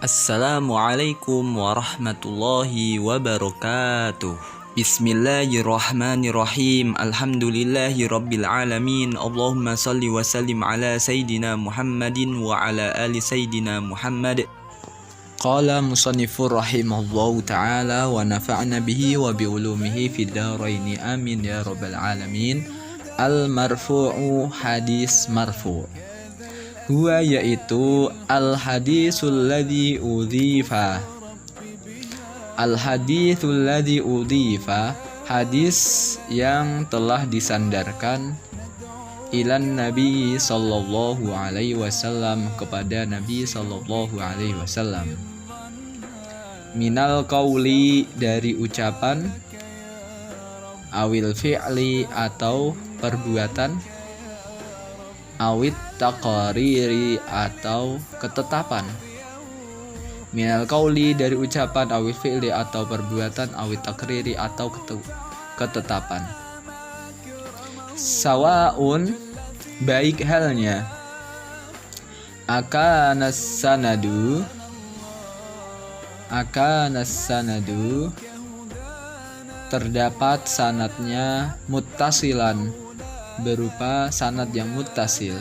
Assalamualaikum warahmatullahi wabarakatuh. Bismillahirrahmanirrahim. Alhamdulillahi rabbil alamin. Allahumma salli wa sallim ala Sayyidina Muhammadin wa ala ali Sayyidina Muhammad. Qala musannifur rahimahullahu ta'ala wa nafa'na bihi wa bi'ulumihi fid dharaini amin ya rabbal alamin. Al-marfu'u hadis marfu'. Huwa yaitu al-hadisul ladzi udhifa. Al-hadisul ladzi udhifa, hadis yang telah disandarkan ilan Nabi sallallahu alaihi wasallam, kepada Nabi sallallahu alaihi wasallam. Minal qauli, dari ucapan, awil fi'li atau perbuatan, awit taqariri atau ketetapan. Minal qauli, dari ucapan, awil fi'li atau perbuatan, awit taqriri atau ketetapan. Sawaun, baik halnya, akanas sanadu terdapat sanadnya muttasilan, berupa sanad yang muttasil,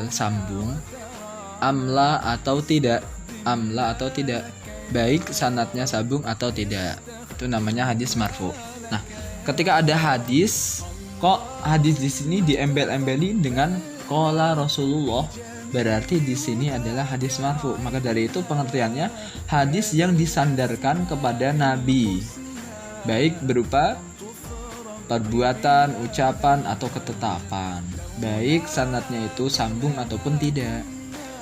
sambung, amla atau tidak, baik sanadnya sambung atau tidak, itu namanya hadis marfu. Nah, ketika ada hadis, kok hadis di sini diembel-embeli dengan qala Rasulullah, berarti di sini adalah hadis marfu. Maka dari itu pengertiannya hadis yang disandarkan kepada Nabi, baik berupa perbuatan, ucapan, atau ketetapan, baik sanadnya itu sambung ataupun tidak.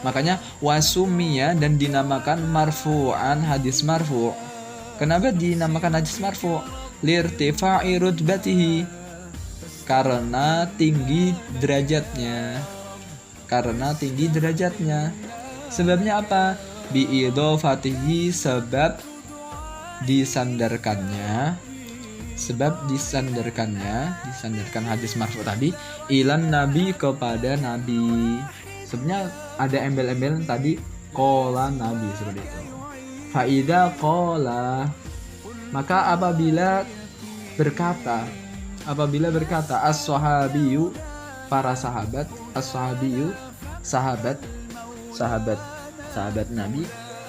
Makanya wasumiya, dan dinamakan marfu'an, hadis marfu'. Kenapa dinamakan hadis marfu'? Lirtifa'i rutbatihi, karena tinggi derajatnya. Sebabnya apa? Bi'idhofatihi, sebab disandarkan hadis marfu tadi ilan Nabi, kepada Nabi. Sebenarnya ada embel-embel tadi qala Nabi, seperti itu. Faida qala, maka apabila berkata as-sahabiyu, para sahabat, as-sahabiyu, sahabat Nabi,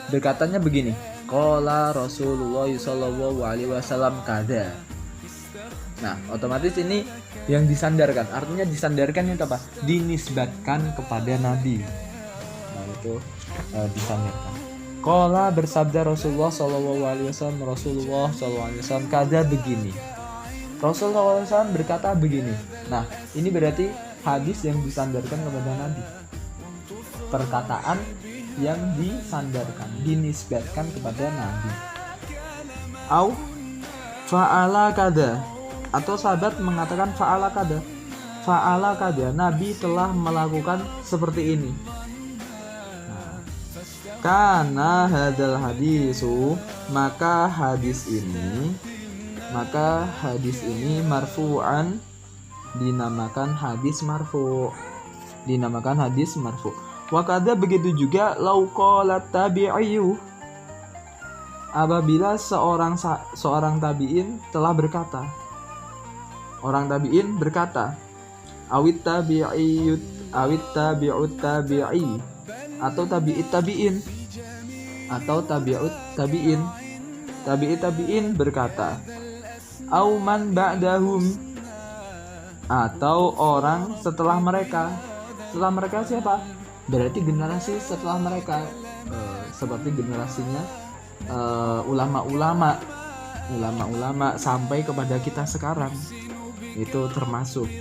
berkatanya begini, qala Rasulullah sallallahu alaihi wasallam kada. Nah, otomatis ini yang disandarkan, artinya disandarkan itu apa? Dinisbatkan kepada Nabi. Nah, itu disandarkan. Qala, bersabda Rasulullah sallallahu alaihi wasallam, Rasulullah sallallahu alaihi wasallam kada, begini. Rasulullah SAW berkata begini. Nah, ini berarti hadis yang disandarkan kepada Nabi. Perkataan yang disandarkan, dinisbatkan kepada Nabi. Au fa'ala kada, atau sahabat mengatakan fa'ala kada, Nabi telah melakukan seperti ini. Nah, karena hadal hadisu, maka hadis ini marfu'an, dinamakan hadis marfu'. Wa kada, begitu juga lau qala tabi'iyyu, apabila seorang tabi'in telah berkata, orang tabi'in berkata, awit tabi'ut tabi'i, atau tabi'it tabi'in berkata, auman ba'dahum, atau orang setelah mereka. Setelah mereka siapa? Berarti generasi setelah mereka, seperti generasinya ulama-ulama sampai kepada kita sekarang, itu termasuk.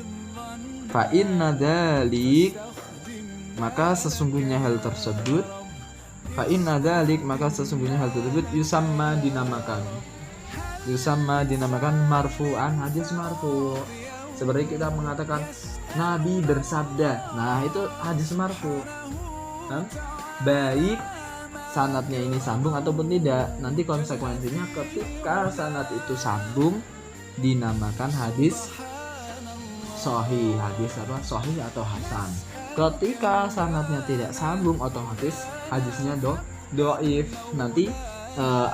Fa inna dzalik, maka sesungguhnya hal tersebut yusamma, dinamakan marfu'an, hadis marfu'. Seperti kita mengatakan Nabi bersabda, nah itu hadis marfu'. Baik sanadnya ini sambung ataupun tidak, nanti konsekuensinya ketika sanad itu sambung dinamakan hadis sahih, hadis apa? Sahih atau hasan. Ketika sanadnya tidak sambung, otomatis hadisnya doif. Nanti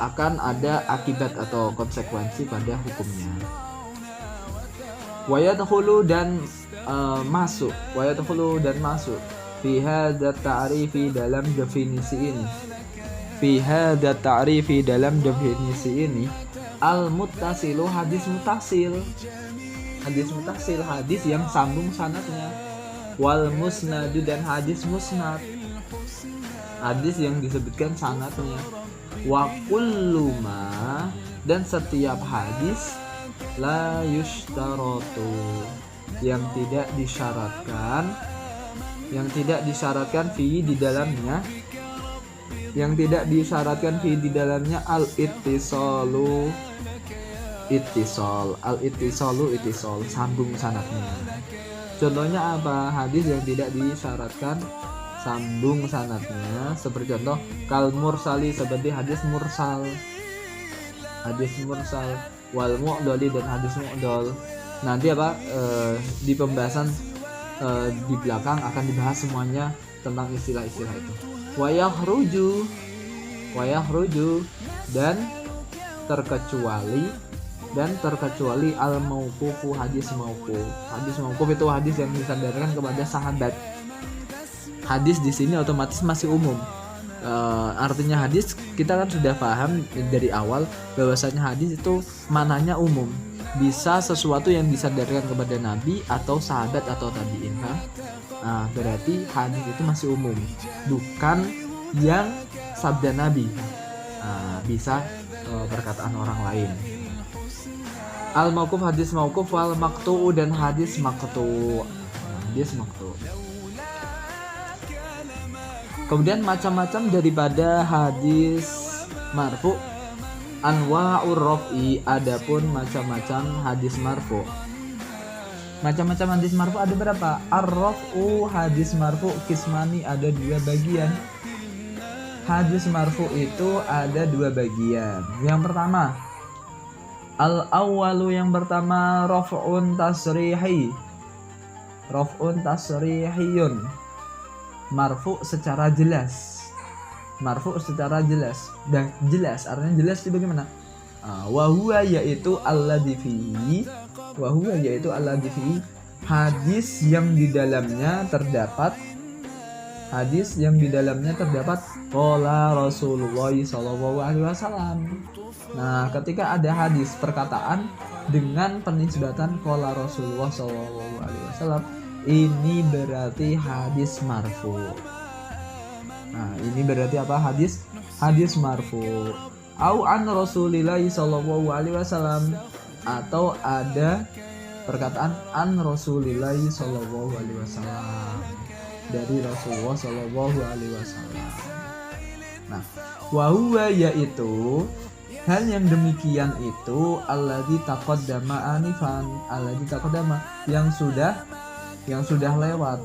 akan ada akibat atau konsekuensi pada hukumnya. Wayadkhulu dan masuk fi hadza ta'rifi dalam definisi ini al-muttasilu hadis mutasil, hadis yang sambung sanadnya, wal musnadu dan hadis musnad, hadis yang disebutkan sanadnya, wa kullu ma dan setiap hadis la yushtaratu yang tidak disyaratkan fi di dalamnya al ittisal sambung sanadnya. Contohnya apa? Hadis yang tidak disyaratkan sambung sanadnya, seperti contoh kal mursali, seperti hadis mursal, wal mu'dali dan hadis mu'dal. Nanti di pembahasan di belakang akan dibahas semuanya tentang istilah-istilah itu. Wayahruju dan terkecuali al mauqufu, hadis mauquf itu hadis yang disandarkan kepada sahabat. Hadis di sini otomatis masih umum. Artinya hadis kita kan sudah paham dari awal bahwasanya hadis itu mananya umum, bisa sesuatu yang disandarkan kepada nabi atau sahabat atau tabi'in kan? Berarti hadis itu masih umum, bukan yang sabda nabi, bisa perkataan orang lain. Al mauquf hadis mauquf, wal maqtu dan hadis maqtu. Kemudian macam-macam daripada hadis marfu, anwa'ur raf'i, adapun macam-macam hadis marfu. Macam-macam hadis marfu ada berapa? Ar-raf'u, hadis marfu kismani, ada 2 bagian. Hadis marfu itu ada 2 bagian. Yang pertama, al-awwalu, yang pertama raf'un tasrihiyun, marfu secara jelas. Dan jelas artinya jelas itu bagaimana? Wa huwa yaitu alladzi fihi hadis yang di dalamnya terdapat qala Rasulullah sallallahu alaihi wasallam. Nah, ketika ada hadis perkataan dengan penisbatan qala Rasulullah sallallahu alaihi wasallam, ini berarti hadis marfu. Nah, ini berarti apa? Hadis marfu. Au an Rasulillah sallallahu alaihi wasallam, atau ada perkataan an Rasulillah sallallahu alaihi wasallam, dari Rasulullah sallallahu alaihi wasallam. Nah, wa huwa yaitu hal yang demikian itu alladzi taqaddama anifan, yang sudah lewat.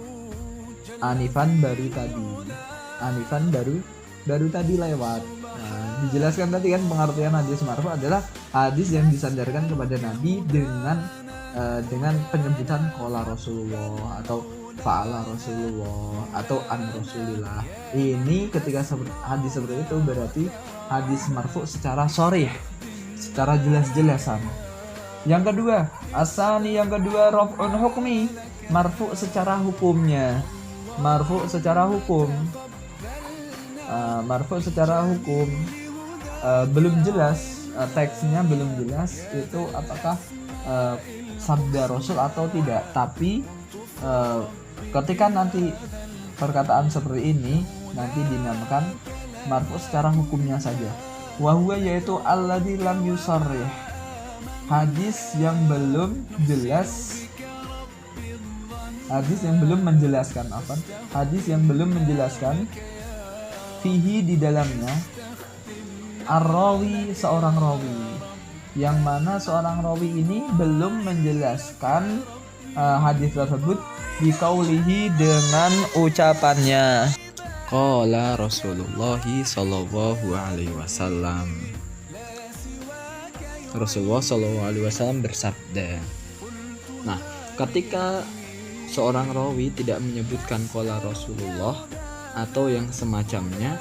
Anifan baru tadi lewat. Nah, dijelaskan tadi kan pengertian hadis marfu adalah hadis yang disandarkan kepada Nabi dengan penyebutan qala Rasulullah atau fa'ala Rasulullah atau an Rasulillah. Ini ketika hadis seperti itu berarti hadis marfu secara sharih, secara jelas-jelasan. Yang kedua, raf'un hukmi, marfu secara hukumnya. Belum jelas, teksnya belum jelas itu apakah sabda Rasul atau tidak. Tapi ketika nanti perkataan seperti ini nanti dinamakan marfu secara hukumnya saja. Wa huwa yaitu alladzi lam yusarrih, hadis yang belum menjelaskan fihi di dalamnya ar-rawi, seorang rawi, yang mana seorang rawi ini belum menjelaskan hadis tersebut biqaulihi, dengan ucapannya qala Rasulullah sallallahu alaihi wasallam. Rasulullah sallallahu alaihi wasallam bersabda. Nah, ketika seorang rawi tidak menyebutkan qala Rasulullah atau yang semacamnya,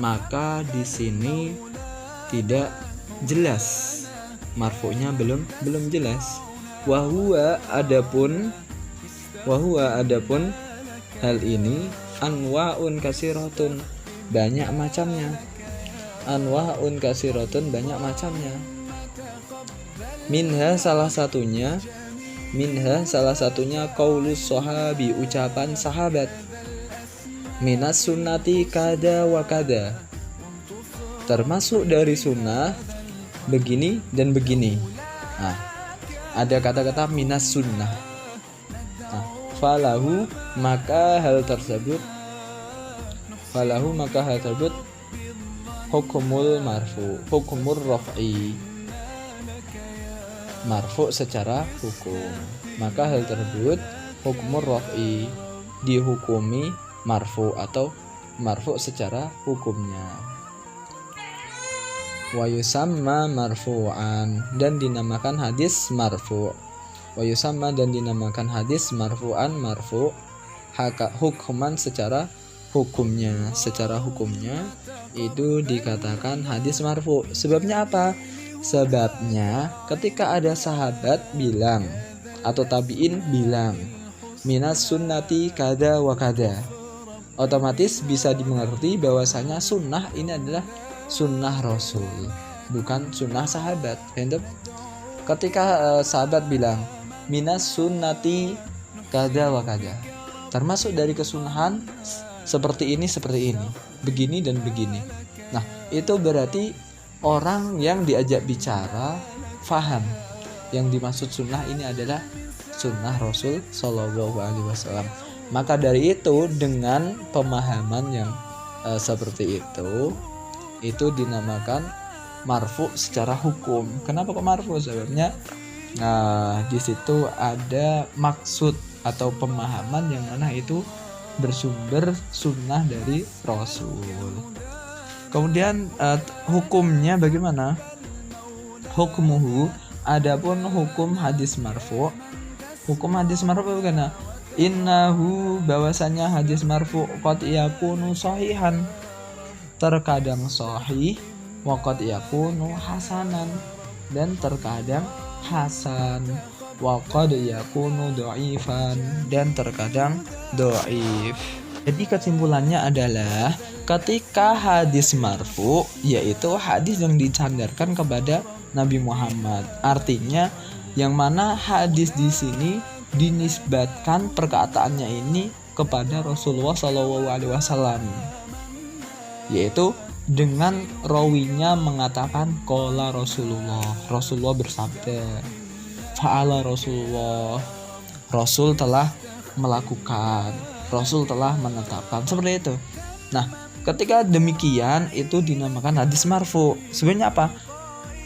maka di sini tidak jelas, marfu'nya belum jelas. Wahwa adapun hal ini anwa'un kasiratun, banyak macamnya. Anwa'un kasiratun, banyak macamnya. Minha salah satunya qaulus sahabi, ucapan sahabat. Minas sunnati kada wa kada, termasuk dari sunnah begini dan begini. Nah, ada kata-kata minas sunnah. Nah, falahu maka hal tersebut hukumul marfu, hukumur raf'i, marfu secara hukum. Maka hal tersebut hukumur raf'i, dihukumi marfu atau marfu secara hukumnya. Wa yusamma marfu'an, dan dinamakan hadis marfu'. Wa yusamma, dan dinamakan hadis marfu'an, marfu' hukuman secara hukumnya. Secara hukumnya itu dikatakan hadis marfu'. Sebabnya apa? Sebabnya ketika ada sahabat bilang atau tabi'in bilang minas sunnati kada wa kada, otomatis bisa dimengerti bahwasanya sunnah ini adalah sunnah Rasul, bukan sunnah sahabat. Ketika sahabat bilang minas sunnati kada wa kada, termasuk dari kesunahan seperti ini, begini dan begini. Nah, itu berarti orang yang diajak bicara faham yang dimaksud sunnah ini adalah sunnah Rasul Shallallahu Alaihi Wasallam. Maka dari itu, dengan pemahaman yang seperti itu dinamakan marfu secara hukum. Kenapa kok marfu? Sebabnya di situ ada maksud atau pemahaman yang mana itu bersumber sunnah dari Rasul. Kemudian hukumnya bagaimana? Hukmuhu, adapun hukum hadis marfu. Hukum hadis marfu bagaimana? Innahu, bahwasanya hadis marfu qad yakunu sahihan, terkadang sahih, wa qad yakunu hasanan, dan terkadang hasan, wa qad yakunu dhaifan, dan terkadang dhaif. Jadi kesimpulannya adalah ketika hadis marfu, yaitu hadis yang disandarkan kepada Nabi Muhammad. Artinya yang mana hadis di sini dinisbatkan perkataannya ini kepada Rasulullah SAW, yaitu dengan rawinya mengatakan qala Rasulullah bersabda, fa'ala Rasulullah, Rasul telah melakukan, Rasul telah menetapkan, seperti itu. Nah, ketika demikian itu dinamakan hadis marfu. Sebenarnya apa?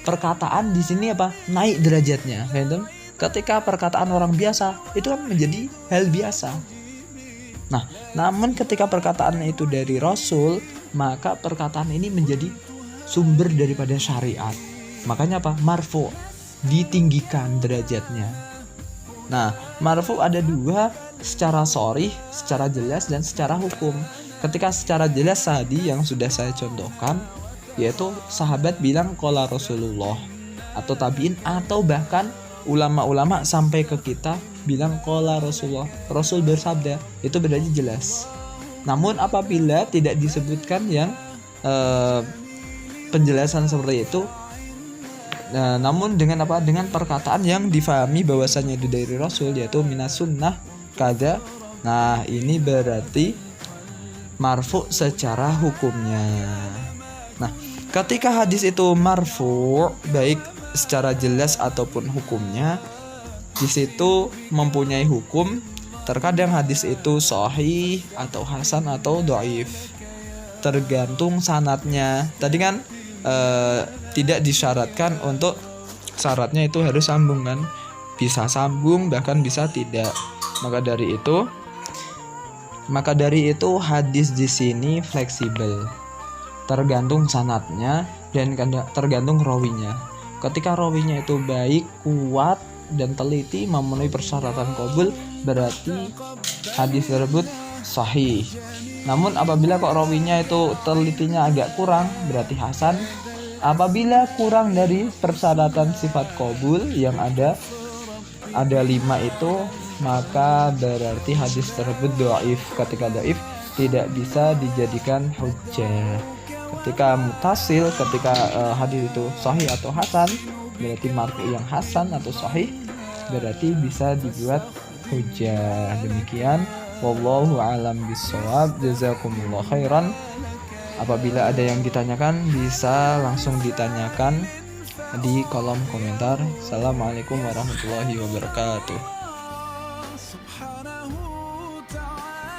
Perkataan di sini apa? Naik derajatnya, kan? Ketika perkataan orang biasa itu kan menjadi hal biasa. Nah, namun ketika perkataannya itu dari Rasul, maka perkataan ini menjadi sumber daripada syariat. Makanya apa? Marfu, ditinggikan derajatnya. Nah, marfu ada dua, secara sharih, secara jelas, dan secara hukum. Ketika secara jelas tadi yang sudah saya contohkan, yaitu sahabat bilang qala Rasulullah, atau tabiin, atau bahkan ulama-ulama sampai ke kita bilang qala Rasulullah, Rasul bersabda, itu berarti jelas. Namun apabila tidak disebutkan yang penjelasan seperti itu, namun dengan apa? Dengan perkataan yang difahami bahwasanya itu dari Rasul, yaitu minas sunnah kada. Nah, ini berarti marfu secara hukumnya. Nah, ketika hadis itu marfu, baik secara jelas ataupun hukumnya, di situ mempunyai hukum. Terkadang hadis itu sahih atau hasan atau dhaif, tergantung sanadnya. Tadi kan tidak disyaratkan untuk syaratnya itu harus sambung kan, bisa sambung bahkan bisa tidak. Maka dari itu hadis di sini fleksibel, tergantung sanadnya dan tergantung rawinya. Ketika rawinya itu baik, kuat, dan teliti memenuhi persyaratan qabul, berarti hadis tersebut sahih. Namun apabila kok rawinya itu telitinya agak kurang, berarti hasan. Apabila kurang dari persyaratan sifat qabul yang ada 5 itu, maka berarti hadis tersebut dhaif. Ketika dhaif tidak bisa dijadikan hujjah. Ketika mutasil, ketika hadis itu sahih atau hasan, berarti marfu yang hasan atau sahih, berarti bisa dibuat hujjah. Demikian, wallahu alam bissawab. Jazakumullah khairan. Apabila ada yang ditanyakan, bisa langsung ditanyakan di kolom komentar. Assalamualaikum warahmatullahi wabarakatuh.